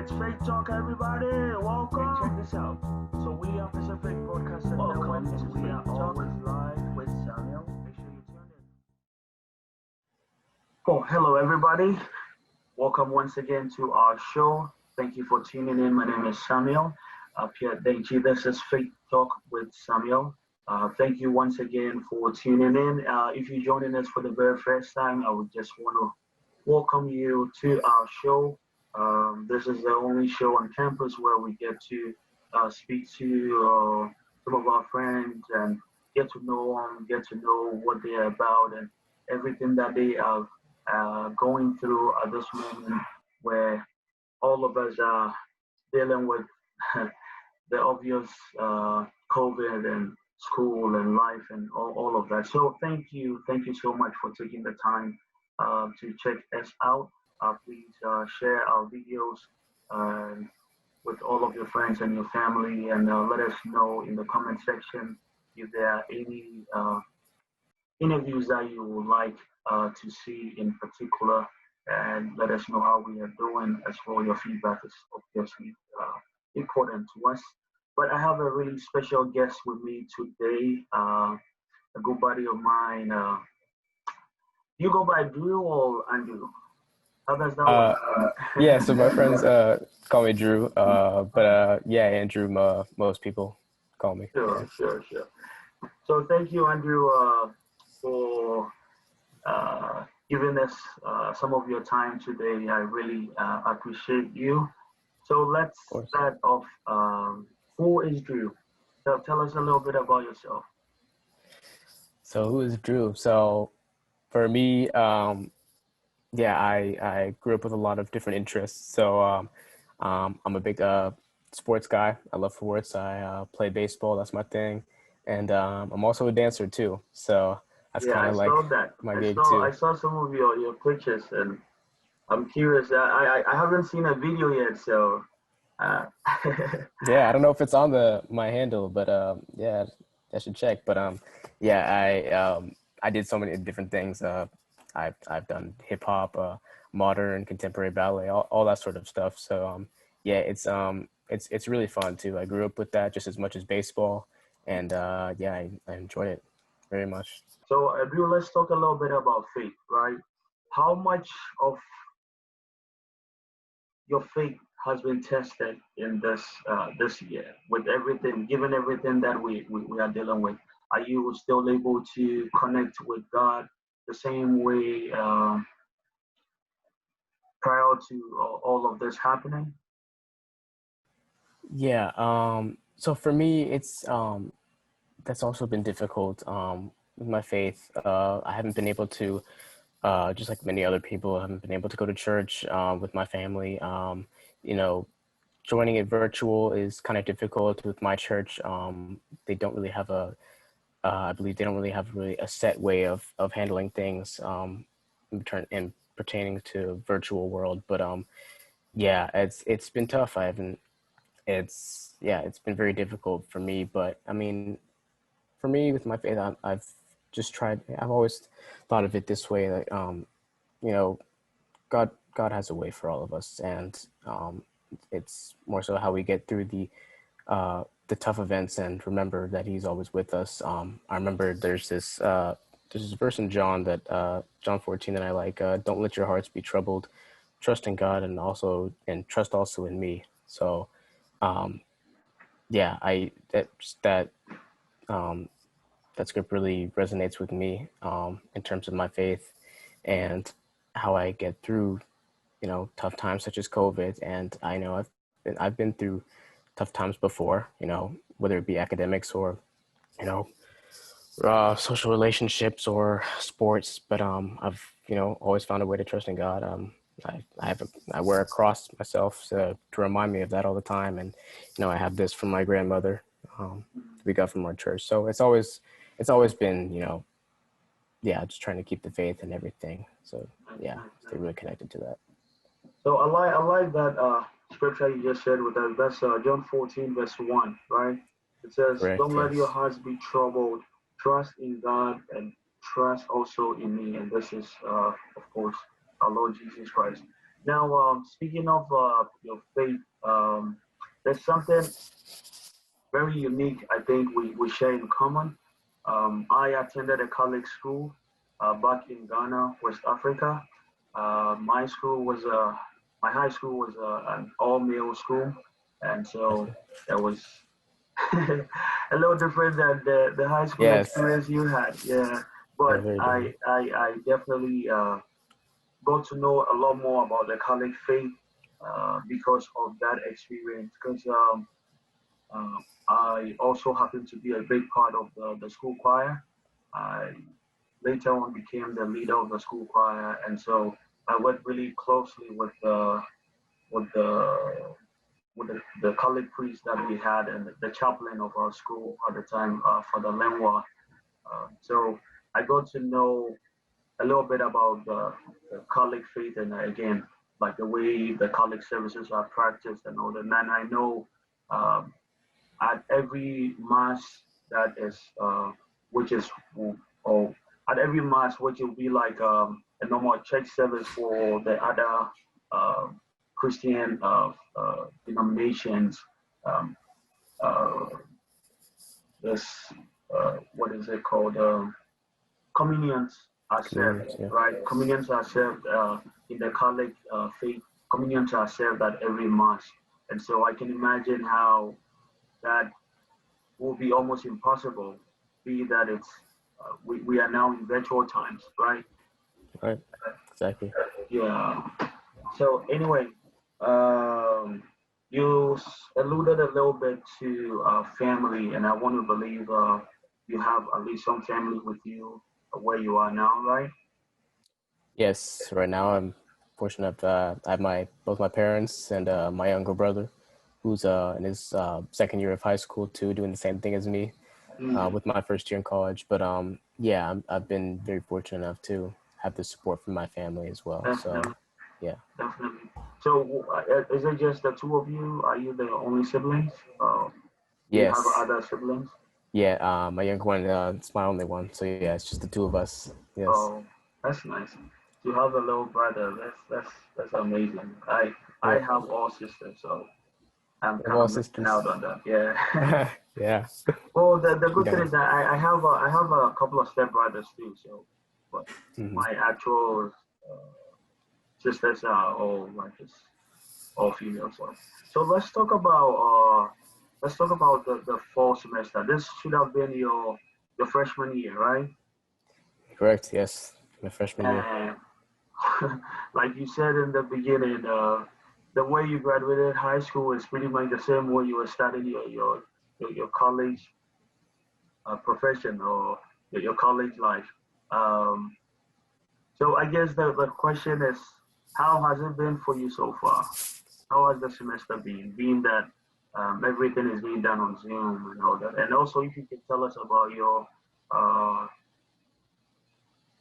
It's Faith Talk, everybody. Welcome. Check this out. So we are Pacific Broadcasting Network, and we are always live with Samuel. Make sure you tune in. Oh, hello, everybody. Welcome once again to our show. Thank you for tuning in. My name is Samuel. Pierre Dankyi. This is Faith Talk with Samuel. Thank you once again for tuning in. If you're joining us for the very first time, I would just want to welcome you to our show. This is the only show on campus where we get to speak to some of our friends and get to know them, get to know what they are about, and everything that they are going through at this moment where all of us are dealing with the obvious COVID and school and life and all of that. So thank you so much for taking the time to check us out. Please share our videos with all of your friends and your family, and let us know in the comment section if there are any interviews that you would like to see in particular, and let us know how we are doing as well. Your feedback is obviously important to us. But I have a really special guest with me today, a good buddy of mine. You go by Drew or Andrew? How does that Uh, work? yeah, so my friends call me Drew, but yeah, Andrew, most people call me. Sure, sure, sure. So thank you, Andrew, for giving us some of your time today. I really appreciate you. So let's Of course. start off. Who is Drew? So tell us a little bit about yourself. So who is Drew? So for me, yeah, I grew up with a lot of different interests. So I'm a big sports guy. I love sports. I play baseball. That's my thing. And I'm also a dancer too. So that's Yeah, kind I of like saw that. my I gig saw I too. saw some of your pictures, and I'm curious. I haven't seen a video yet, so uh, Yeah, I don't know if it's on the my handle, but yeah, I should check. But yeah, I did so many different things. I've done hip hop, modern, contemporary ballet, all that sort of stuff. So yeah, it's really fun too. I grew up with that just as much as baseball, and yeah, I enjoy it very much. so Drew, let's talk a little bit about faith, right? How much of your faith has been tested in this year with everything, given everything that we are dealing with? Are you still able to connect with God the same way prior to all of this happening? Yeah. So for me, it's that's also been difficult with my faith. I haven't been able to, just like many other people, I haven't been able to go to church with my family. You know, joining it virtual is kind of difficult with my church. They don't really have I believe they don't really have really a set way of handling things in pertaining to virtual world. But yeah, it's been tough. I haven't. It's been very difficult for me. But I mean, for me with my faith, I've just tried. I've always thought of it this way: that you know, God has a way for all of us, and it's more so how we get through the tough events and remember that He's always with us. I remember there's this verse in John that John 14 that I like. Don't let your hearts be troubled. Trust in God and trust also in me. So um, yeah, I um, that script really resonates with me in terms of my faith and how I get through, tough times such as COVID. And I know I've been through tough times before, whether it be academics or, you know, social relationships or sports. But I've, always found a way to trust in God. I wear a cross myself to remind me of that all the time. And, I have this from my grandmother we got from our church. So it's always been, yeah, just trying to keep the faith and everything. So yeah, stay really connected to that. So I like that scripture you just shared with us. That's John 14 verse 1, right? It says, Correct. "Don't let your Yes. hearts be troubled. Trust in God and trust also in me." And this is, of course, our Lord Jesus Christ. Now, speaking of your faith, there's something very unique I think we share in common. I attended a Catholic school back in Ghana, West Africa. My school was my high school was an all-male school, and I so see. that was a little different than the high school Yes. experience you had. Yeah, Yeah, but very I different. I, I definitely got to know a lot more about the Catholic faith because of that experience. Because I also happened to be a big part of the school choir. I later on became the leader of the school choir, and so I worked really closely with the the Catholic priest that we had and the chaplain of our school at the time, Father Lenwa. So I got to know a little bit about the Catholic faith and again, like the way the Catholic services are practiced and all that. And I know um, at every mass that is, which is, or at every mass, which will be like a normal church service for the other uh, Christian denominations. Um, uh, this, what is it called? Communions are served, Communions, yeah. right? Communions are served in the Catholic faith. Communions are served at every mass, and so I can imagine how that will be almost impossible. Be that it's we are now in virtual times, right? Right. Exactly. Yeah. So anyway, um, you alluded a little bit to family, and I want to believe you have at least some family with you where you are now, right? Yes. Right now, I'm fortunate. I have my both my parents and my younger brother, who's in his second year of high school too, doing the same thing as me, Mm, with my first year in college. But yeah, I've been very fortunate enough to have the support from my family as well. So definitely, yeah. definitely. So is it just the two of you? Are you the only siblings? Do you have Yes. other siblings? Yeah. My younger one, it's my only one. So yeah, it's just the two of us. Yes. Oh, that's nice. You have a little brother. That's amazing. I Yeah. have all sisters, so I'm We have kind all of missing sisters. out on that. Yeah. Yeah. Well, the We good thing don't. is that I have a couple of stepbrothers too. So, but Mhm. my actual sisters are all like just all female. So let's talk about the fall semester. This should have been your freshman year, right? Correct. Yes. My freshman year. And like you said in the beginning, the way you graduated high school is pretty much the same way you were starting your college profession or your college life. Um, so I guess the question is, how has it been for you so far? How has the semester been? Being that everything is being done on Zoom and all that, and also if you could tell us about your uh,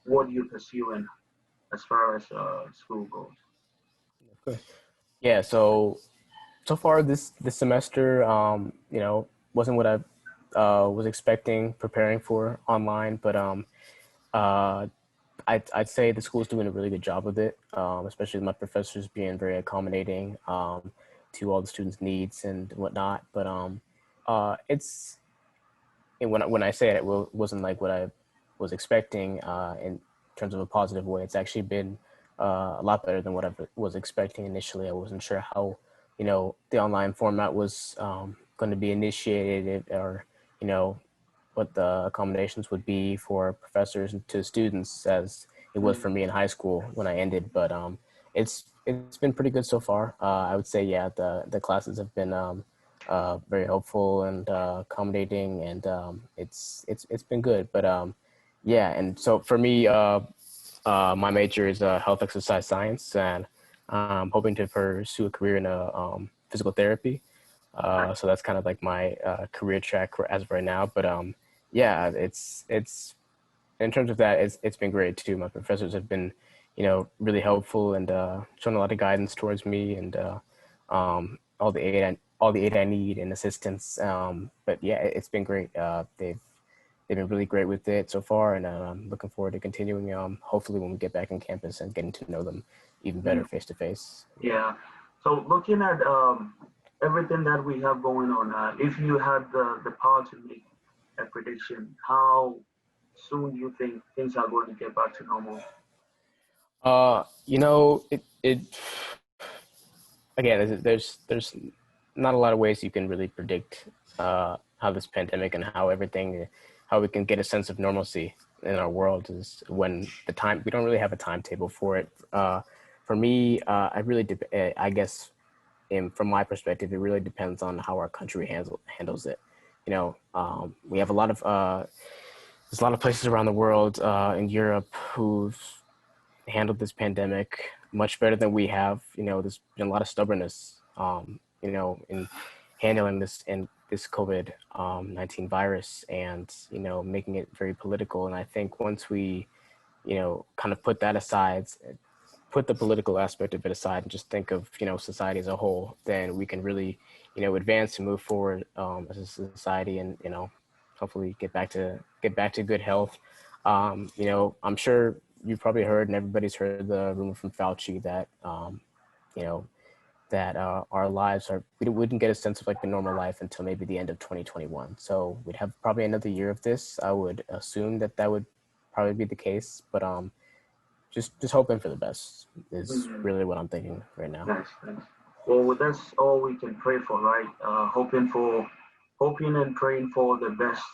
what you're pursuing as far as school goes. Okay. Yeah. So far this semester, wasn't what I was expecting, preparing for online, but uh, I'd say the school's doing a really good job with it, especially my professors being very accommodating to all the students' needs and whatnot. But it's and when I say it, wasn't like what I was expecting in terms of a positive way. It's actually been a lot better than what I was expecting initially. I wasn't sure how, the online format was going to be initiated, or you know what the accommodations would be for professors and to students, as it was for Mm, me in high school when I ended. But it's been pretty good so far. I would say, yeah, the classes have been very helpful and accommodating, and it's been good. But yeah, and so for me, my major is health exercise science, and I'm hoping to pursue a career in physical therapy. nice. So that's kind of like my career track as of right now. But yeah, it's in terms of that, it's been great too. My professors have been, really helpful and shown a lot of guidance towards me, and all the aid I need and assistance. But yeah, it's been great. They've they've been really great with it so far, and I'm looking forward to continuing. Hopefully, when we get back on campus and getting to know them even better Mm, face to face. yeah. So looking at everything that we have going on, if you had the power to make a prediction, how soon do you think things are going to get back to normal? You know, it again, there's not a lot of ways you can really predict how this pandemic and how everything, how we can get a sense of normalcy in our world is when the time we don't really have a timetable for it. For me, I really I guess from my perspective, it really depends on how our country handles it. You know, we have a lot of there's a lot of places around the world in Europe who've handled this pandemic much better than we have. You know, there's been a lot of stubbornness, you know, in handling this COVID 19 virus, and you know, making it very political. And I think once we, you know, kind of put that aside, put the political aspect of it aside, and just think of, you know, society as a whole, then we can really, you know, advance and move forward as a society, and you know, hopefully get back to good health. You know, I'm sure you've probably heard, and everybody's heard the rumor from Fauci that you know, that our lives are, we wouldn't get a sense of like the normal life until maybe the end of 2021. So we'd have probably another year of this. I would assume that that would probably be the case, but just hoping for the best is Mhm. really what I'm thinking right now. Nice, nice. Well, that's all we can pray for, right? Hoping and praying for the best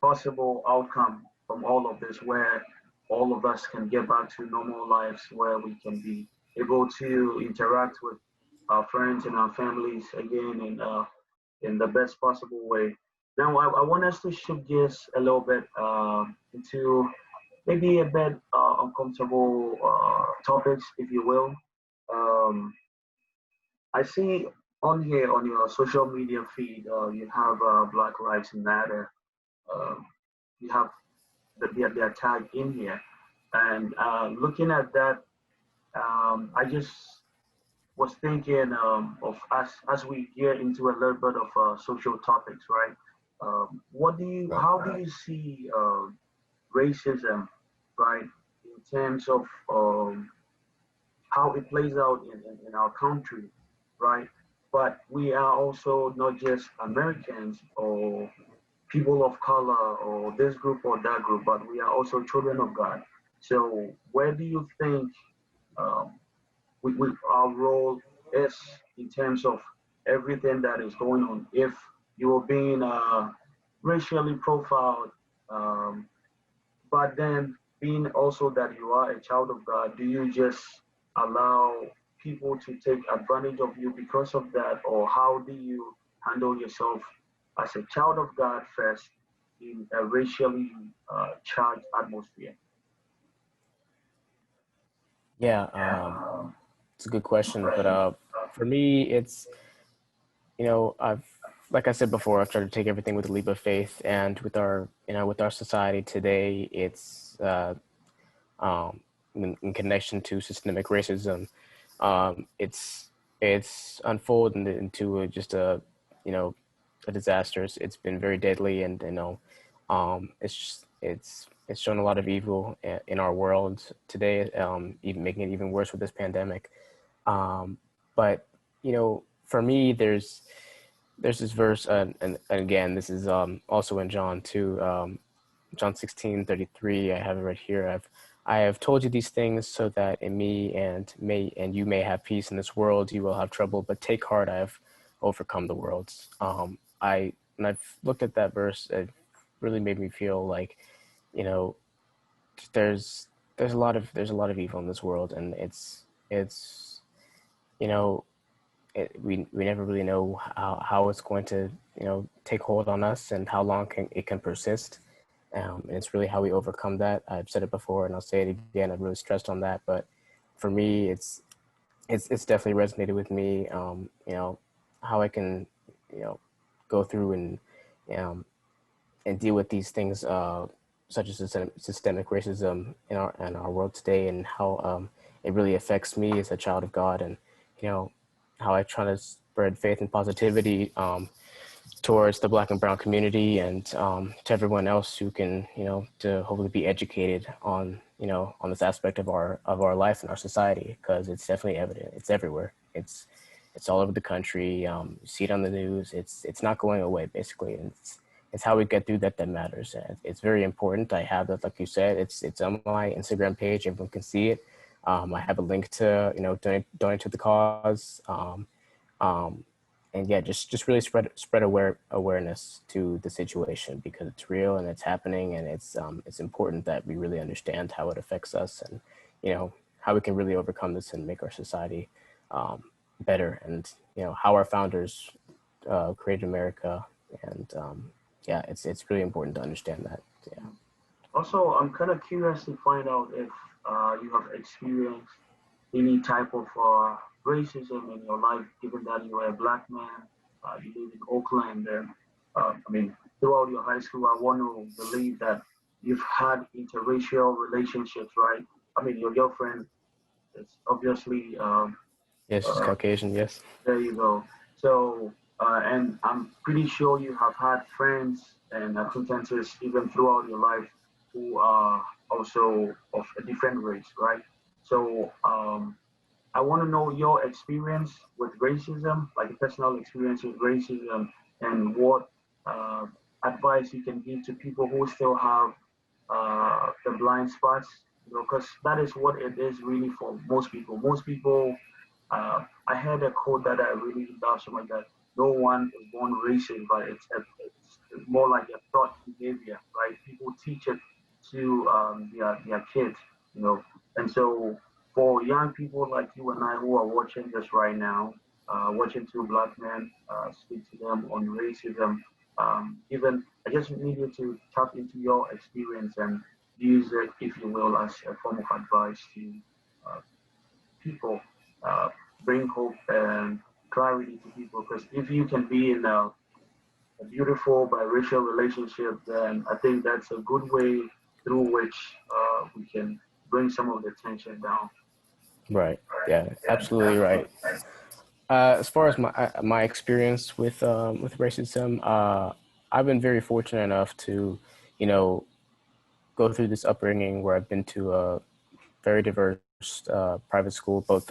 possible outcome from all of this, where all of us can get back to normal lives, where we can be able to interact with our friends and our families again in the best possible way. Now, I want us to shift gears a little bit into maybe a bit uncomfortable topics, if you will. Um, I see on here on your social media feed, you have Black Lives Matter. Um, you have their tag in here, and looking at that, I just was thinking of us as we get into a little bit of social topics, right? Right. How do you see racism, right, in terms of how it plays out in our country, right? But we are also not just Americans or people of color or this group or that group, but we are also children of God. So where do you think um, our role is in terms of everything that is going on? If you are being racially profiled, um, but then being also that you are a child of God, do you just allow people to take advantage of you because of that? Or how do you handle yourself as a child of God first in a racially charged atmosphere? Yeah, it's a good question, but for me, it's, you know, I've, like I said before, I've tried to take everything with a leap of faith, and with our, you know, with our society today, it's um, in connection to systemic racism, it's unfolded into just a, you know, a disaster. It's been very deadly, and you know, it's just, it's shown a lot of evil in our world today, even making it even worse with this pandemic. Um, but you know, for me, there's this verse, and again, this is also in John too, John 16:33. I have it right here. I have told you these things so that in me and you may have peace. In this world you will have trouble, but take heart, I have overcome the world. I When I've looked at that verse, it really made me feel like, you know, there's there's a lot of evil in this world, and it's you know, we never really know how it's going to, you know, take hold on us, and how long it can persist. And it's really how we overcome that. I've said it before, and I'll say it again. I've really stressed on that. But for me, it's definitely resonated with me. You know, how I can, you know, go through um, and deal with these things, such as systemic racism in our world today, and how it really affects me as a child of God, and you know, how I try to spread faith and positivity, towards the Black and Brown community, and to everyone else who can, to hopefully be educated on, on this aspect of our life and our society, because it's definitely evident. It's everywhere. It's all over the country. You see it on the news. It's not going away, basically. And it's how we get through that matters. And it's very important. I have that, like you said, it's on my Instagram page. Everyone can see it. I have a link to, donate to the cause. And yeah, just really spread awareness to the situation, because it's real and it's happening, and it's important that we really understand how it affects us, and how we can really overcome this and make our society better, and how our founders created America, and yeah, it's really important to understand that. Yeah. Also, I'm kind of curious to find out if you have experienced any type of racism in your life, given that you are a black man, you live in Oakland, and I mean, throughout your high school, I want to believe that you've had interracial relationships, right? I mean, your girlfriend is obviously Yes, she's uh, Caucasian. Yes. there you go. So, and I'm pretty sure you have had friends and acquaintances even throughout your life who are also of a different race, right? So, I want to know your experience with racism, like a personal experience with racism, and what uh, advice you can give to people who still have the blind spots, because that is what it is really for most people. Most people, I heard a quote that I really love so much, that no one is born racist, but it's more like a thought behavior, right? People teach it to their kids, you know. And so for young people like you and I who are watching this right now, watching two black men speak to them on racism, even I just need you to tap into your experience and use it, if you will, as a form of advice to uh, people, uh, bring hope and clarity to people. Because if you can be in a beautiful biracial relationship, then I think that's a good way through which we can bring some of the tension down. Right. Yeah. Absolutely right. As far as my experience with racism, I've been very fortunate enough to, you know, go through this upbringing where I've been to a very diverse private school, both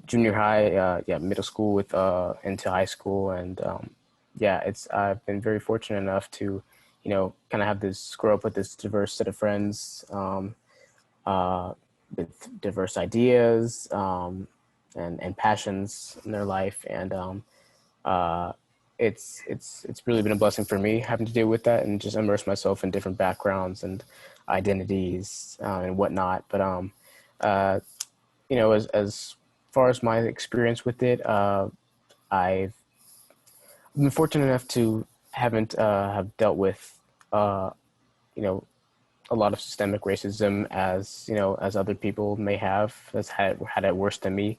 junior high, yeah, middle school with into high school, and yeah, it's I've been very fortunate enough to, kind of have this grow up with this diverse set of friends. Uh, with diverse ideas and passions in their life, and uh, it's really been a blessing for me having to deal with that and just immerse myself in different backgrounds and identities and whatnot. But uh, as far as my experience with it, I've been fortunate enough to haven't have dealt with uh, you know a lot of systemic racism as as other people may have, that's had it worse than me.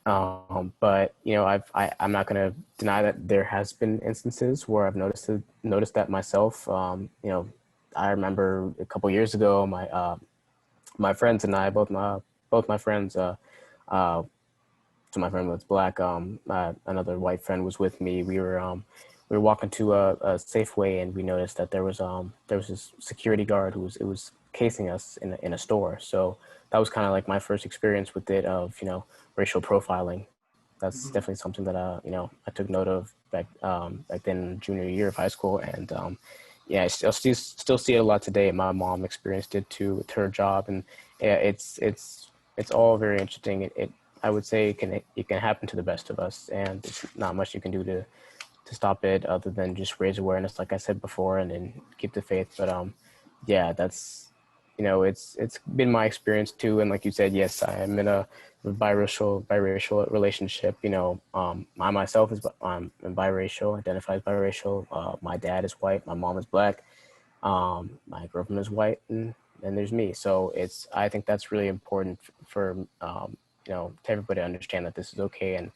But I'm not going to deny that there has been instances where I've noticed that myself. I remember a couple years ago, my friends and I, both my friends, uh, so my friend was black. Another white friend was with me. We were walking to a Safeway, and we noticed that there was this security guard who was casing us in a store. So that was kind of like my first experience with it, of racial profiling. That's Mhm. definitely something that I took note of back then, junior year of high school, and yeah, I still see it a lot today. My mom experienced it too with her job, and yeah, it's all very interesting. It I would say it can happen to the best of us, and it's not much you can do to stop it other than just raise awareness, like I said before, and then keep the faith. But yeah, that's it's been my experience too. And like you said, yes, I am in a biracial relationship. I myself I'm biracial, identify as biracial. My dad is white, my mom is black, my girlfriend is white, and there's me. So I think that's really important for to everybody to understand that this is okay, and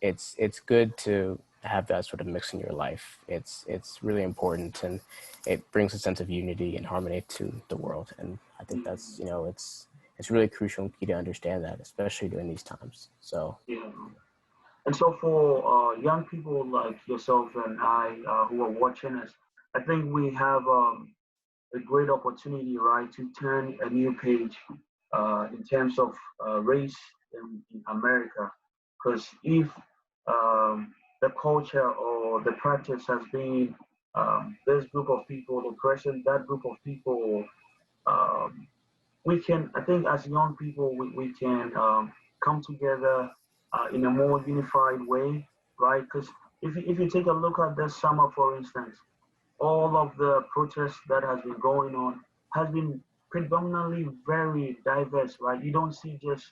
it's good to have that sort of mix in your life. It's really important, and it brings a sense of unity and harmony to the world. And I think that's it's really crucial and key to understand that, especially during these times. So Yeah. And so for young people like yourself and I who are watching us, I think we have a great opportunity, right, to turn a new page in terms of race in America. Because if the culture or the practice has been this group of people oppressing that group of people, um, we can, I think, as young people, we can come together in a more unified way, right? Because if you take a look at this summer, for instance, all of the protests that has been going on has been predominantly very diverse, right? You don't see just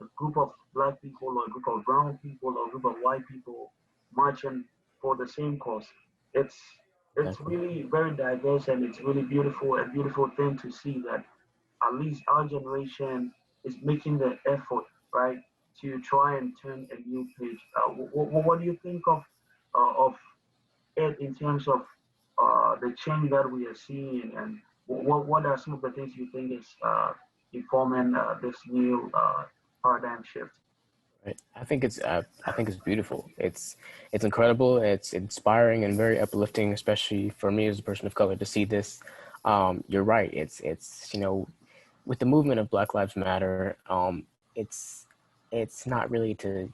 a group of black people or a group of brown people or a group of white people marching for the same cause. It's it's Exactly. really very diverse and it's really beautiful, a beautiful thing to see that at least our generation is making the effort, right, to try and turn a new page. What do you think of it in terms of the change that we are seeing, and what are some of the things you think is informing this new paradigm shift? Right. I think it's beautiful. It's incredible. It's inspiring and very uplifting, especially for me as a person of color to see this. You're right. It's with the movement of Black Lives Matter. It's it's not really to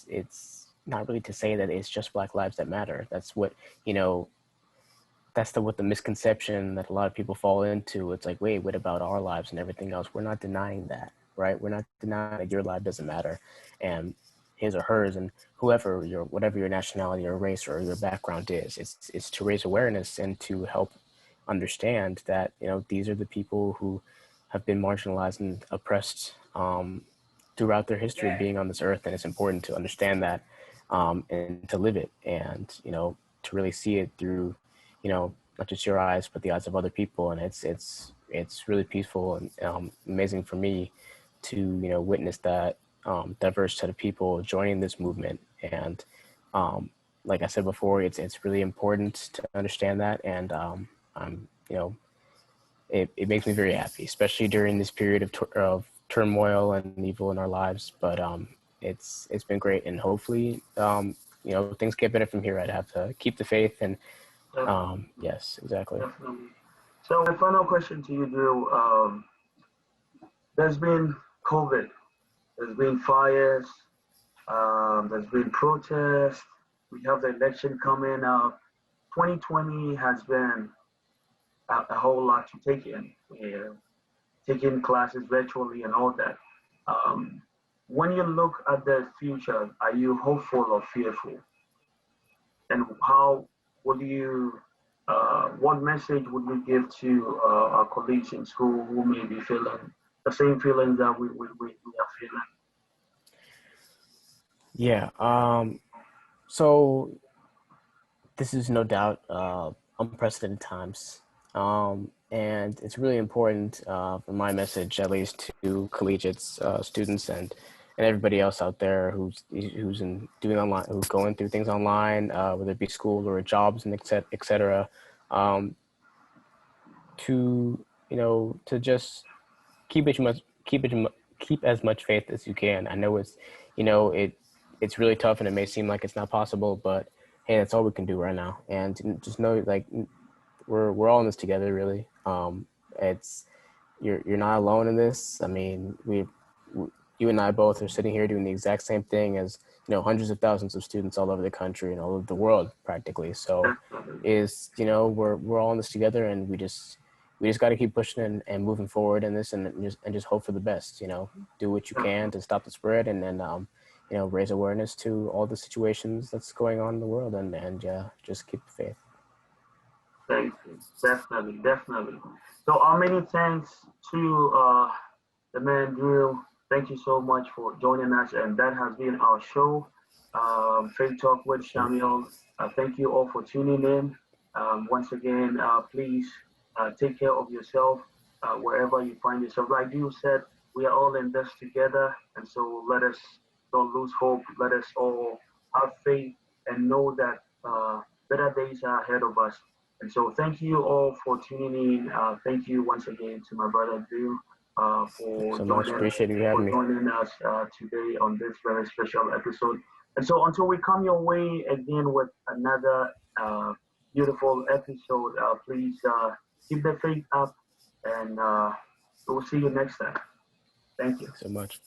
it's not really to say that it's just Black lives that matter. That's what you know that's what the misconception that a lot of people fall into. It's like, wait, what about our lives and everything else? We're not denying that, right? We're not denying that your life doesn't matter, and his or hers, and whoever your whatever your nationality or race or your background is. It's to raise awareness and to help understand that these are the people who have been marginalized and oppressed throughout their history of being on this earth, and it's important to understand that and to live it, and to really see it through not just your eyes, but the eyes of other people. And it's really peaceful and amazing for me to witness that diverse set of people joining this movement. And like I said before, it's really important to understand that. And I'm it makes me very happy, especially during this period of turmoil and evil in our lives. But it's been great, and hopefully things get better from here. I'd have to keep the faith and Definitely, yes, exactly. definitely. So my final question to you, Drew. There's been COVID, there's been fires, there's been protests. We have the election coming up. 2020 has been a whole lot to take in. Taking classes virtually and all that. Um, when you look at the future, are you hopeful or fearful? And how would you, what message would you give to our colleagues in school who may be feeling the same feelings that we are feeling? Yeah. So this is no doubt unprecedented times. And it's really important for my message, at least to collegiates, students, and everybody else out there who's doing online, who's going through things online, whether it be school or jobs and et cetera, um, to to just keep it much keep it keep as much faith as you can. I know it's it's really tough and it may seem like it's not possible, but hey, that's all we can do right now. And just know, like, we're all in this together, really. It's you're not alone in this. I mean, you and I both are sitting here doing the exact same thing as hundreds of thousands of students all over the country and all over the world practically. So Definitely. is we're all in this together, and we just got to keep pushing and moving forward in this, and just hope for the best. Do what you can to stop the spread, and then raise awareness to all the situations that's going on in the world, and just keep the faith. Thank you. Definitely, definitely. So, many thanks to the man Drew. Thank you so much for joining us, and that has been our show, Faith Talk with Sure. Samuel. Thank you all for tuning in. Once again, please take care of yourself wherever you find yourself. Like you said, we are all in this together, and so let us don't lose hope. Let us all have faith and know that better days are ahead of us. And so, thank you all for tuning in. Thank you once again to my brother Drew Thanks so much. Appreciate you having me. us today on this very special episode. And so until we come your way again with another beautiful episode, please keep the faith up, and we'll see you next time. Thank you. Thanks so much.